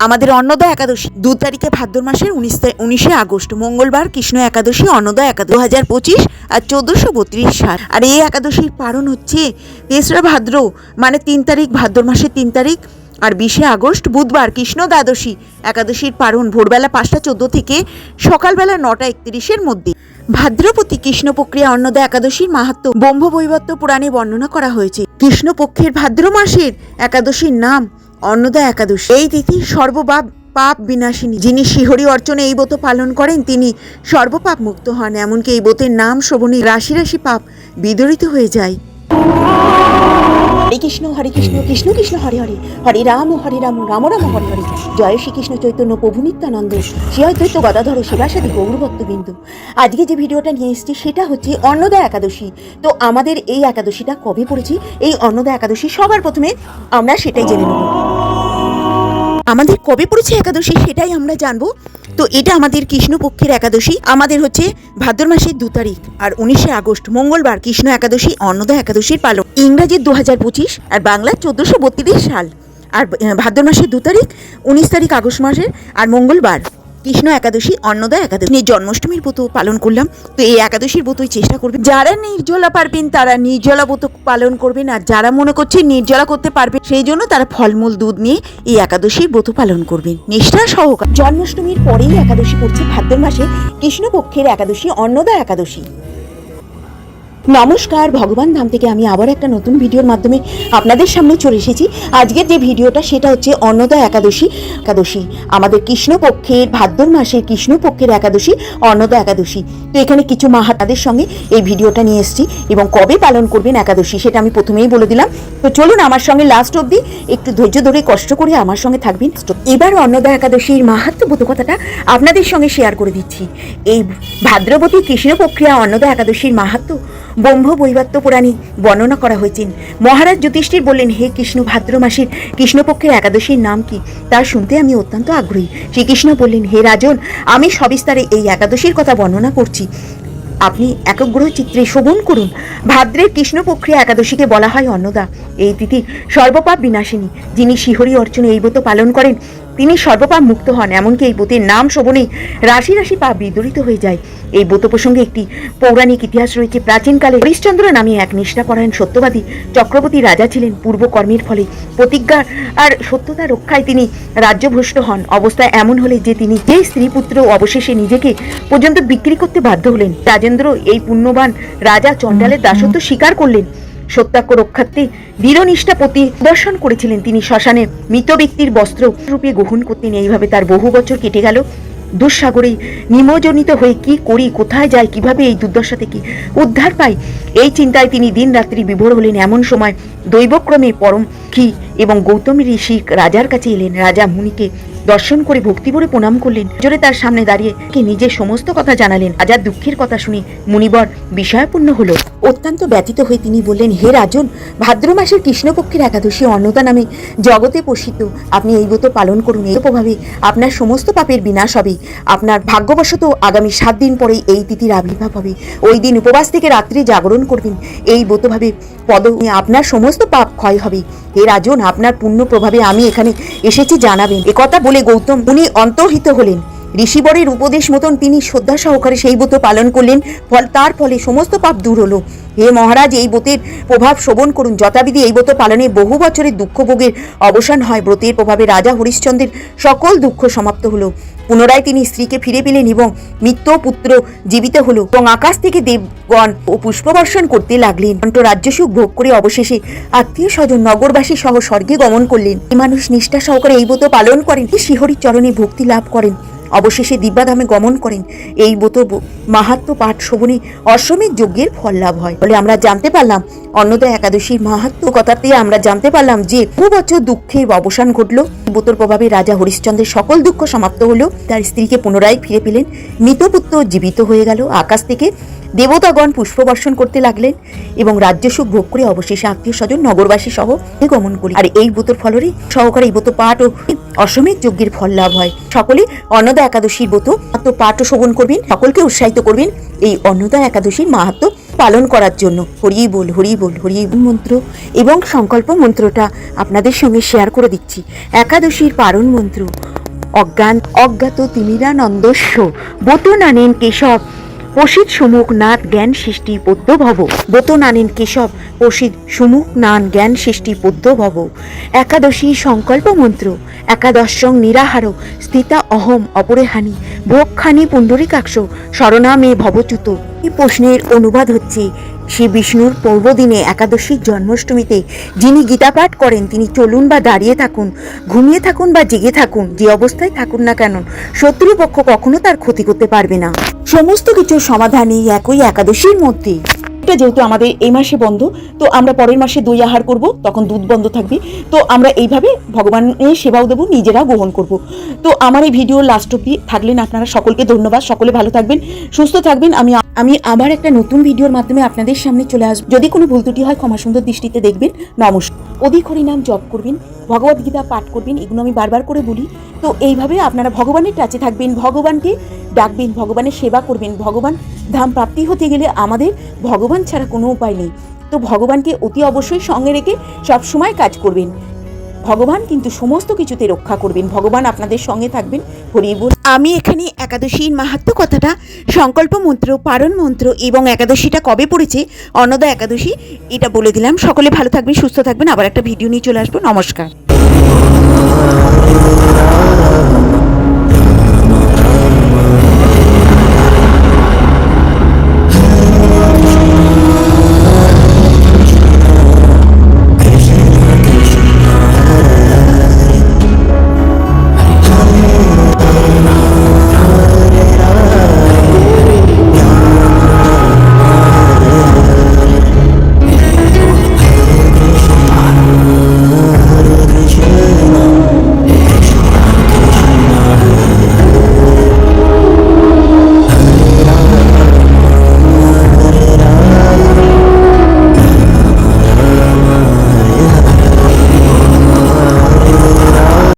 আমাদের অন্নদা একাদশী 2 তারিখে ভাদ্র মাসের 19 আগস্ট মঙ্গলবার কৃষ্ণ একাদশী অন্নদা একাদশী 2025 আর 1432 সাল। আর এই একাদশীর পারণ হচ্ছে 3রা ভাদ্র মানে 3 তারিখ ভাদ্র মাসের 3 তারিখ আর 20 আগস্ট বুধবার কৃষ্ণ দ্বাদশী। একাদশীর পারণ ভোরবেলা 5টা 14 থেকে সকালবেলা 9টা 31-এর মধ্যে। ভাদ্রপতি কৃষ্ণপক্ষিয়া অন্নদা একাদশীর মাহাত্ম্য ব্রহ্মবৈবর্ত পুরাণে বর্ণনা করা হয়েছে। কৃষ্ণপক্ষের ভাদ্র মাসের একাদশীর নাম অন্নদা একাদশী। এই তিথি পাপ বিনাশিনী। যিনি শিহরি অর্চনে এই ব্রত পালন করেন তিনি সর্বপাপ মুক্ত হন। এমনকি এই ব্রতের নাম শ্রবণে রাশি রাশি পাপ বিদরিত হয়ে যায়। হরে কৃষ্ণ কৃষ্ণ কৃষ্ণ হরে হরে, হরে রাম রাম রাম হরে হরে। জয় শ্রীকৃষ্ণ চৈতন্য প্রভু নিত্যানন্দ, শ্রী অদ্বৈত গদাধর শিবাসাদি গৌরভক্তবৃন্দ। আজকে যে ভিডিওটা নিয়ে এসেছি সেটা হচ্ছে অন্নদা একাদশী। তো আমাদের এই একাদশীটা কবে পড়েছে, এই অন্নদা একাদশী সবার প্রথমে আমরা সেটাই জেনে নেব। আমাদের কবে পড়েছে একাদশী সেটাই আমরা জানবো। তো এটা আমাদের কৃষ্ণপক্ষের একাদশী। আমাদের হচ্ছে ভাদ্র মাসের 2 তারিখ আর 19 আগস্ট মঙ্গলবার কৃষ্ণ একাদশী অন্নদা একাদশীর পালন। ইংরাজির 2025 আর বাংলার 1432 সাল। আর ভাদ্র মাসের 2 তারিখ 19 তারিখ আগস্ট মাসের আর মঙ্গলবার কৃষ্ণ একাদশী অন্নদা একাদশী। জন্মাষ্টমীর ব্রত পালন করলাম। তো এই একাদশীর ব্রতই চেষ্টা করবেন, যারা নির্জলা পারবেন তারা নির্জলা ব্রত পালন করবেন, আর যারা মনে করছে নির্জলা করতে পারবে সেই জন্য তারা ফলমূল দুধ নিয়ে এই একাদশীর ব্রত পালন করবেন নিষ্ঠা সহকারে। জন্মাষ্টমীর পরেই একাদশী পড়ছে ভাদ্র মাসে কৃষ্ণপক্ষের একাদশী অন্নদা একাদশী। নমস্কার, ভগবান ধাম থেকে আমি আবার একটা নতুন ভিডিওর মাধ্যমে আপনাদের সামনে চলে এসেছি। আজকের যে ভিডিওটা সেটা হচ্ছে অন্নদা একাদশী। আমাদের কৃষ্ণপক্ষের ভাদ্র মাসের কৃষ্ণপক্ষের একাদশী অন্নদা একাদশী। তো এখানে কিছু মাহাত্ম্যের সঙ্গে এই ভিডিওটা নিয়ে এসেছি এবং কবে পালন করবেন একাদশী সেটা আমি প্রথমেই বলে দিলাম। তো চলুন আমার সঙ্গে লাস্ট অবধি একটু ধৈর্য ধরে কষ্ট করে আমার সঙ্গে থাকবেন। এবার অন্নদা একাদশীর মাহাত্ম্য বোধকথাটা আপনাদের সঙ্গে শেয়ার করে দিচ্ছি। এই ভাদ্রবতী কৃষ্ণপক্ষিয়া অন্নদা একাদশীর মাহাত্ম্য ব্রহ্মবৈবর্ত পুরাণে বর্ণনা করা হয়েছে। মহারাজ যুধিষ্ঠির বললেন, হে কৃষ্ণ, ভাদ্র মাসের কৃষ্ণপক্ষের একাদশীর নাম কি তা শুনতে আমি অত্যন্ত আগ্রহী। শ্রীকৃষ্ণ বললেন, হে রাজন, আমি সবিস্তারে এই একাদশীর কথা বর্ণনা করছি, আপনি একগ্রহ চিত্রে শ্রবণ করুন। ভাদ্রের কৃষ্ণপক্ষিয়া একাদশীকে বলা হয় অন্নদা। এই তিথি সর্বপাপ বিনাশিনী। যিনি শিহরি অর্চনে এই ব্রত পালন করেন তিনি সর্বপাপ মুক্ত হন। এমনকি এই ব্রতের নাম শ্রবণেই রাশি রাশি পাপ বিদরিত হয়ে যায়। এই ব্রত প্রসঙ্গে একটি পৌরাণিক ইতিহাস রয়েছে। প্রাচীনকালে হরিশ্চন্দ্র নামে এক নিষ্ঠাপরায়ণ সত্যবাদী চক্রবর্তী রাজা ছিলেন। পূর্বকর্মের ফলে প্রতিজ্ঞা আর সত্যতা রক্ষায় তিনি রাজ্যভ্রষ্ট হন। অবস্থা এমন হলে যে তিনি যে স্ত্রী পুত্র অবশেষে নিজেকে পর্যন্ত বিক্রি করতে বাধ্য হলেন। রাজেন্দ্র এই পুণ্যবান রাজা চণ্ডালের দাসত্ব স্বীকার করলেন। সত্যাগ্য রক্ষার্থে দৃঢ়নিষ্ঠা প্রদর্শন করেছিলেন। তিনি শ্মশানে মৃত ব্যক্তির বস্ত্র রূপে গ্রহণ করতেন। এইভাবে তার বহু বছর কেটে গেল। দুঃসাগরে নিমজ্জনিত হয়ে কি করি, কোথায় যাই, কিভাবে এই দুর্দশা থেকে উদ্ধার পাই, এই চিন্তায় তিনি দিন রাত্রি বিভোর হলেন। এমন সময় দৈবক্রমে পরমখী এবং গৌতম ঋষি রাজার কাছে এলেন। রাজা মুনিকে দর্শন করে ভক্তিভরে প্রণাম করলেন। জোরে তার সামনে দাঁড়িয়ে নিজের সমস্ত কথা জানালেন। রাজার দুঃখের কথা শুনে মুনিবর বিষয়পূর্ণ হলো। অত্যন্ত ব্যথিত হয়ে তিনি বললেন, হে রাজন, ভাদ্র মাসের কৃষ্ণপক্ষের একাদশী অন্নদা নামে জগতে প্রসিদ্ধ। আপনি এই ব্রত পালন করুন। এই প্রভাবে আপনার সমস্ত পাপের বিনাশ হবে। আপনার ভাগ্যবশত আগামী 7 দিন পরে এই তিথির আবির্ভাব হবে। ওই দিন উপবাস থেকে রাত্রি জাগরণ করবেন। এই ব্রতভাবে আপনার সমস্ত পাপ ক্ষয় হবে। হে রাজন, আপনার পুণ্য প্রভাবে আমি এখানে এসেছি জানাবেন। একথা বলে গৌতম উনি অন্তর্হিত হলেন। ঋষিবরের উপদেশ মতন তিনি শ্রদ্ধা সহকারে সেই ব্রত পালন করলেন। তার ফলে সমস্ত পাপ দূর হলো। হে মহারাজ, এই ব্রতের প্রভাব শ্রবণ করুন। যথাবিধি এই ব্রত পালনে বহু বছরের দুঃখ ভোগের অবসান হয়। ব্রতের প্রভাবে রাজা হরিশ্চন্দ্রের সকল দুঃখ সমাপ্ত হলো। পুনরায় তিনি স্ত্রীকে ফিরে পেলেন এবং মৃত পুত্র জীবিত হলো এবং আকাশ থেকে দেবগণ ও পুষ্পবর্ষণ করতে লাগলেন। রাজ্যসুখ ভোগ করে অবশেষে আত্মীয় স্বজন নগরবাসী সহ স্বর্গে গমন করলেন। এই মানুষ নিষ্ঠা সহকারে এই ব্রত পালন করেন, শ্রীহরির চরণে ভক্তি লাভ করেন, অবশেষে দিব্যাধামে গমন করেন। এই ব্রত মাহাত্ম্য পাঠ শ্রবণে অশ্বমেধ যজ্ঞের ফল লাভ হয়। বলে আমরা জানতে পারলাম অন্নদা একাদশীর মাহাত্ম্য কথাতে আমরা জানতে পারলাম যে বহু বছর দুঃখের অবসান ঘটলো। ব্রতের প্রভাবে রাজা হরিশ্চন্দ্রের সকল দুঃখ সমাপ্ত হলো। তার স্ত্রীকে পুনরায় ফিরে পেলেন। মৃতপুত্র জীবিত হয়ে গেল। আকাশ থেকে দেবতাগণ পুষ্পবর্ষণ করতে লাগলেন এবং রাজ্যসুখ ভোগ করে অবশেষে আত্মীয় স্বজন নগরবাসী সহ গমন করি। আর এই ব্রতর ফলরে সহকারে এই ব্রত পাঠ ও অশ্বমেধ যজ্ঞের ফল লাভ হয়। সকলে অন্নদা একাদশীর ব্রত পাঠ ও শ্রবণ করবেন, সকলকে উৎসাহিত করবেন এই অন্নদা একাদশীর মাহাত্ম্য পালন করার জন্য হরি বল হরি বল হরি বল মন্ত্র এবং সংকল্প মন্ত্রটা আপনাদের সঙ্গে শেয়ার করে দিচ্ছি। একাদশীর পারণ মন্ত্র অজ্ঞাত তিমিরানন্দস্য বত নানেন কেশব প্রসিদ সুমুখ নাথ জ্ঞান সৃষ্টি পদ্য ভব বত নানেন কেশব প্রসিদ সুমুখ নান জ্ঞান সৃষ্টি পদ্য ভব। একাদশী সংকল্প মন্ত্র একাদশং নিরাহার স্থিতা অহম অপরেহানি ভোগখানি পুণ্ডরিকাক্ষ শরণামে ভবচ্যুত। এই প্রশ্নের অনুবাদ হচ্ছে, শ্রী বিষ্ণুর পূর্বদিনে একাদশীর জন্মাষ্টমীতে যিনি গীতা পাঠ করেন তিনি চলুন বা দাঁড়িয়ে থাকুন, ঘুমিয়ে থাকুন বা জেগে থাকুন, যে অবস্থায় থাকুন না কেন শত্রুপক্ষ কখনো তার ক্ষতি করতে পারবে না। সমস্ত কিছুর সমাধান এই একই একাদশীর মধ্যে। এটা যেহেতু আমাদের এই মাসে বন্ধ, তো আমরা পরের মাসে দই আহার করব, তখন দুধ বন্ধ থাকবে। তো আমরা এইভাবে ভগবানের সেবাও দেবো, নিজেরা গ্রহণ করব। তো আমার এই ভিডিও লাস্ট অব্দি থাকলেন আপনারা সকলকে ধন্যবাদ। সকলে ভালো থাকবেন, সুস্থ থাকবেন। আমি আবার একটা নতুন ভিডিওর মাধ্যমে আপনাদের সামনে চলে আসবো। যদি কোনো ভুল ত্রুটি হয় ক্ষমা সুন্দর দৃষ্টিতে দেখবেন। নমস্কার। অধিক হরিনাম জপ করবেন, ভগবদ গীতা পাঠ করবেন, এগুলো আমি বারবার করে বলি। তো এইভাবে আপনারা ভগবানের কাছে থাকবেন, ভগবানকে ডাকবেন, ভগবানের সেবা করবেন। ভগবান ধাম প্রাপ্তি হতে গেলে আমাদের ভগবান ছাড়া কোনো উপায় নেই। তো ভগবানকে অতি অবশ্যই সঙ্গে রেখে সবসময় কাজ করবেন। ভগবান কিন্তু সমস্ত কিছুতে রক্ষা করবেন, ভগবান আপনাদের সঙ্গে থাকবেন। হরি বল। আমি এখানে একাদশীর মাহাত্ম্য কথাটা, সংকল্প মন্ত্র, পারণ মন্ত্র এবং একাদশীটা কবে পড়েছে, অন্নদা একাদশী, এটা বলে দিলাম। সকলে ভালো থাকবেন, সুস্থ থাকবেন। আবার একটা ভিডিও নিয়ে চলে আসবো। নমস্কার।